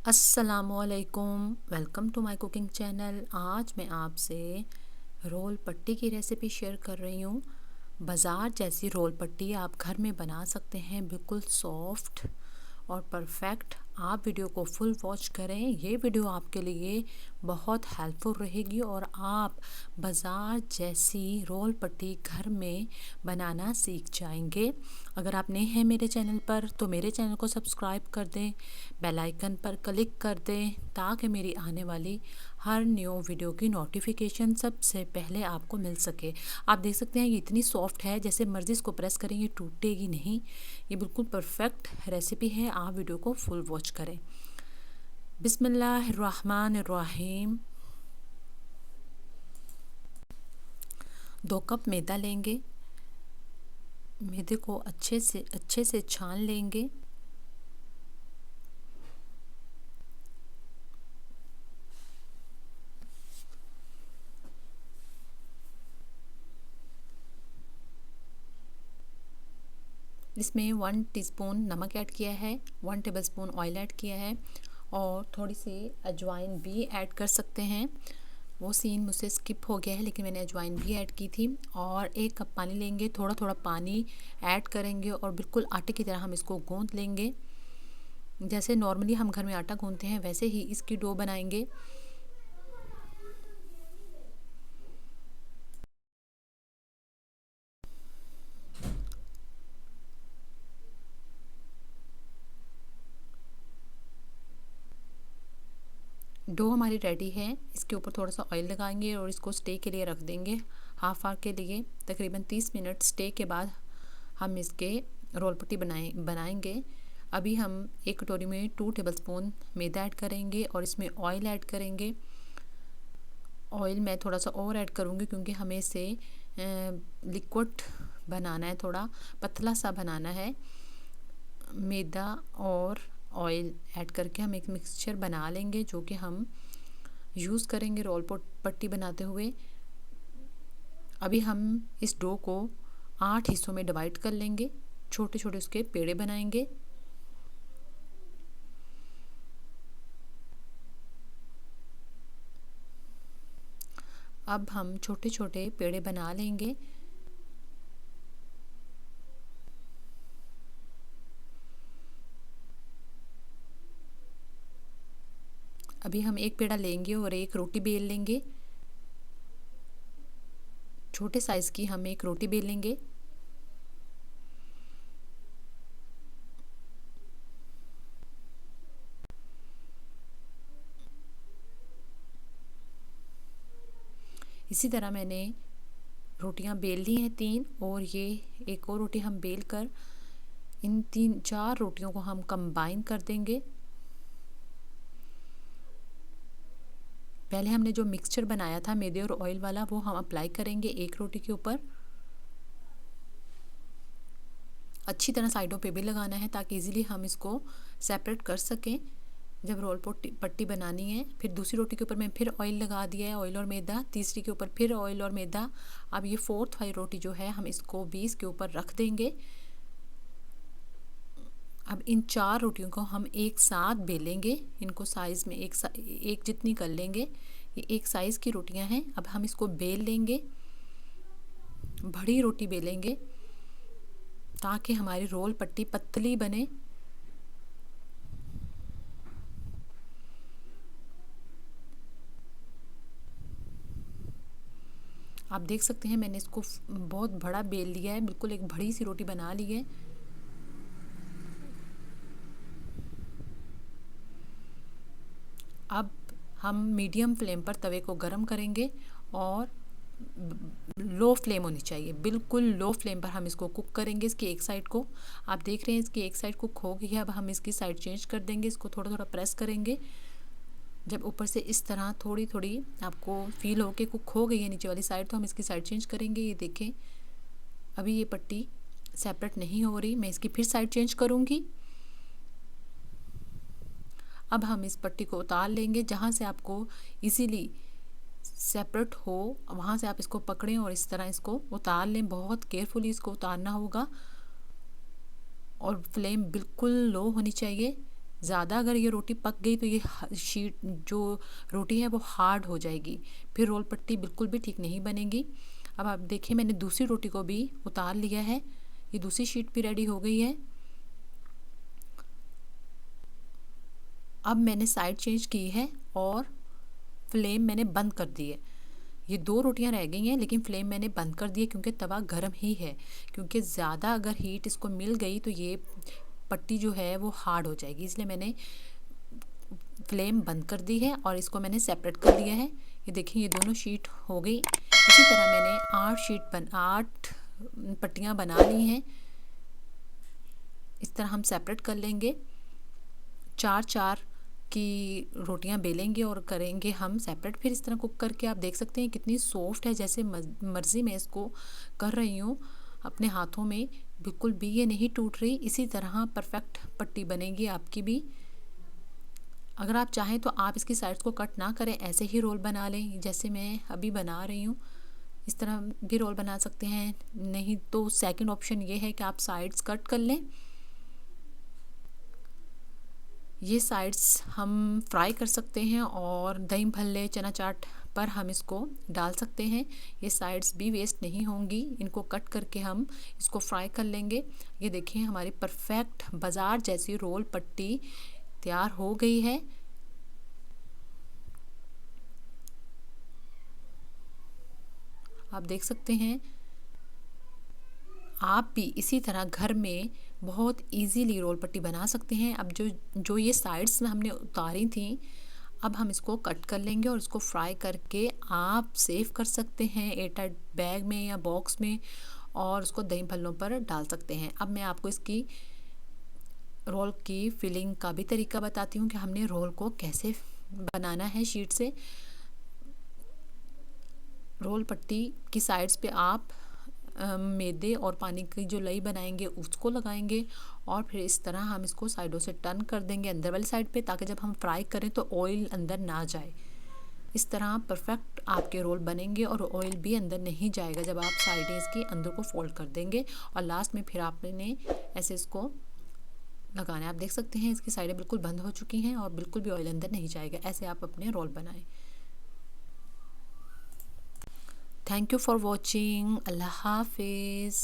अस्सलामुअलैकुम, welcome to my cooking channel. आज मैं आपसे रोल पट्टी की रेसिपी शेयर कर रही हूँ। बाज़ार जैसी रोल पट्टी आप घर में बना सकते हैं, बिल्कुल सॉफ्ट और परफेक्ट। आप वीडियो को फुल वॉच करें, ये वीडियो आपके लिए बहुत हेल्पफुल रहेगी और आप बाज़ार जैसी रोल पट्टी घर में बनाना सीख जाएंगे। अगर आप नए हैं मेरे चैनल पर तो मेरे चैनल को सब्सक्राइब कर दें, बेल आइकन पर क्लिक कर दें ताकि मेरी आने वाली हर न्यू वीडियो की नोटिफिकेशन सबसे पहले आपको मिल सके। आप देख सकते हैं ये इतनी सॉफ्ट है, जैसे मर्ज़ी इसको प्रेस करें ये टूटेगी नहीं। ये बिल्कुल परफेक्ट रेसिपी है, आप वीडियो को फुल वॉच करें। बिस्मिल्लाहिर्रहमानिर्रहीम। 2 कप मैदा लेंगे। मैदे को अच्छे से छान लेंगे। इसमें 1 टीस्पून नमक ऐड किया है, 1 टेबलस्पून ऑयल ऐड किया है और थोड़ी सी अजवाइन भी ऐड कर सकते हैं। वो सीन मुझसे स्किप हो गया है लेकिन मैंने अजवाइन भी ऐड की थी। और 1 कप पानी लेंगे, थोड़ा थोड़ा पानी ऐड करेंगे और बिल्कुल आटे की तरह हम इसको गूंथ लेंगे। जैसे नॉर्मली हम घर में आटा गूंथते हैं वैसे ही इसकी डो बनाएंगे। डो हमारी रेडी है। इसके ऊपर थोड़ा सा ऑयल लगाएंगे और इसको स्टे के लिए रख देंगे, हाफ आवर के लिए। तकरीबन 30 मिनट स्टे के बाद हम इसके रोल पट्टी बनाएंगे। अभी हम एक कटोरी में 2 टेबलस्पून मैदा ऐड करेंगे और इसमें ऑयल ऐड करेंगे। ऑयल मैं थोड़ा सा और ऐड करूँगी क्योंकि हमें इसे लिक्विड बनाना है, थोड़ा पतला सा बनाना है। मैदा और ऑयल ऐड करके हम एक मिक्सचर बना लेंगे जो कि हम यूज़ करेंगे रोल पट्टी बनाते हुए। अभी हम इस डो को 8 हिस्सों में डिवाइड कर लेंगे, छोटे छोटे उसके पेड़े बनाएंगे। अब हम छोटे छोटे पेड़े बना लेंगे। अभी हम एक पेड़ा लेंगे और एक रोटी बेल लेंगे। छोटे साइज़ की हम एक रोटी बेल लेंगे। इसी तरह मैंने रोटियां बेल ली हैं 3, और ये एक और रोटी हम बेल कर इन 3-4 रोटियों को हम कंबाइन कर देंगे। पहले हमने जो मिक्सचर बनाया था मैदे और ऑयल वाला वो हम अप्लाई करेंगे एक रोटी के ऊपर। अच्छी तरह साइडों पे भी लगाना है ताकि इजीली हम इसको सेपरेट कर सकें जब रोल पट्टी बनानी है। फिर दूसरी रोटी के ऊपर मैं फिर ऑयल लगा दिया है, ऑयल और मैदा। तीसरी के ऊपर फिर ऑयल और मैदा। अब ये 4th वाली रोटी जो है हम इसको 20 के ऊपर रख देंगे। अब इन 4 रोटियों को हम एक साथ बेलेंगे। इनको साइज़ में एक जितनी कर लेंगे। ये एक साइज़ की रोटियां हैं। अब हम इसको बेल लेंगे, बड़ी रोटी बेलेंगे ताकि हमारी रोल पट्टी पतली बने। आप देख सकते हैं मैंने इसको बहुत बड़ा बेल लिया है, बिल्कुल एक बड़ी सी रोटी बना ली है। अब हम मीडियम फ्लेम पर तवे को गरम करेंगे और लो फ्लेम होनी चाहिए, बिल्कुल लो फ्लेम पर हम इसको कुक करेंगे। इसकी एक साइड को आप देख रहे हैं, इसकी एक साइड कुक हो गई है। अब हम इसकी साइड चेंज कर देंगे, इसको थोड़ा थोड़ा प्रेस करेंगे। जब ऊपर से इस तरह थोड़ी थोड़ी आपको फील हो कि कुक हो गई है नीचे वाली साइड, तो हम इसकी साइड चेंज करेंगे। ये देखें अभी ये पट्टी सेपरेट नहीं हो रही, मैं इसकी फिर साइड चेंज करूँगी। अब हम इस पट्टी को उतार लेंगे, जहाँ से आपको इजीली सेपरेट हो वहाँ से आप इसको पकड़ें और इस तरह इसको उतार लें। बहुत केयरफुली इसको उतारना होगा और फ्लेम बिल्कुल लो होनी चाहिए। ज़्यादा अगर ये रोटी पक गई तो ये शीट जो रोटी है वो हार्ड हो जाएगी, फिर रोल पट्टी बिल्कुल भी ठीक नहीं बनेगी। अब आप देखिए मैंने दूसरी रोटी को भी उतार लिया है, ये दूसरी शीट भी रेडी हो गई है। अब मैंने साइड चेंज की है और फ्लेम मैंने बंद कर दी है। ये 2 रोटियां रह गई हैं लेकिन फ्लेम मैंने बंद कर दी है क्योंकि तवा गर्म ही है, क्योंकि ज़्यादा अगर हीट इसको मिल गई तो ये पट्टी जो है वो हार्ड हो जाएगी, इसलिए मैंने फ्लेम बंद कर दी है और इसको मैंने सेपरेट कर दिया है। ये देखिए ये दोनों शीट हो गई। इसी तरह मैंने 8 पट्टियाँ बना ली हैं। इस तरह हम सेपरेट कर लेंगे, 4 की रोटियां बेलेंगे और करेंगे हम सेपरेट। फिर इस तरह कुक करके आप देख सकते हैं कितनी सॉफ्ट है, जैसे मर्ज़ी मैं इसको कर रही हूँ अपने हाथों में, बिल्कुल भी ये नहीं टूट रही। इसी तरह परफेक्ट पट्टी बनेगी आपकी भी। अगर आप चाहें तो आप इसकी साइड्स को कट ना करें, ऐसे ही रोल बना लें जैसे मैं अभी बना रही हूँ। इस तरह भी रोल बना सकते हैं, नहीं तो सेकंड ऑप्शन ये है कि आप साइड्स कट कर लें। ये साइड्स हम फ्राई कर सकते हैं और दही भल्ले चना चाट पर हम इसको डाल सकते हैं। ये साइड्स भी वेस्ट नहीं होंगी, इनको कट करके हम इसको फ्राई कर लेंगे। ये देखिए हमारी परफेक्ट बाज़ार जैसी रोल पट्टी तैयार हो गई है। आप देख सकते हैं, आप भी इसी तरह घर में बहुत इजीली रोल पट्टी बना सकते हैं। अब जो ये साइड्स में हमने उतारी थी, अब हम इसको कट कर लेंगे और इसको फ्राई करके आप सेव कर सकते हैं एयरटाइट बैग में या बॉक्स में, और उसको दही भल्लों पर डाल सकते हैं। अब मैं आपको इसकी रोल की फिलिंग का भी तरीका बताती हूँ कि हमने रोल को कैसे बनाना है। शीट से रोल पट्टी की साइड्स पे आप मैदे और पानी की जो लई बनाएंगे उसको लगाएंगे और फिर इस तरह हम इसको साइडों से टर्न कर देंगे अंदर वाली साइड पे, ताकि जब हम फ्राई करें तो ऑयल अंदर ना जाए। इस तरह परफेक्ट आपके रोल बनेंगे और ऑयल भी अंदर नहीं जाएगा जब आप साइडें इसकी अंदर को फोल्ड कर देंगे। और लास्ट में फिर आपने ऐसे इसको लगाना है। आप देख सकते हैं इसकी साइडें बिल्कुल बंद हो चुकी हैं और बिल्कुल भी ऑयल अंदर नहीं जाएगा। ऐसे आप अपने रोल बनाएं। Thank you for watching. अल्लाह हाफिज़।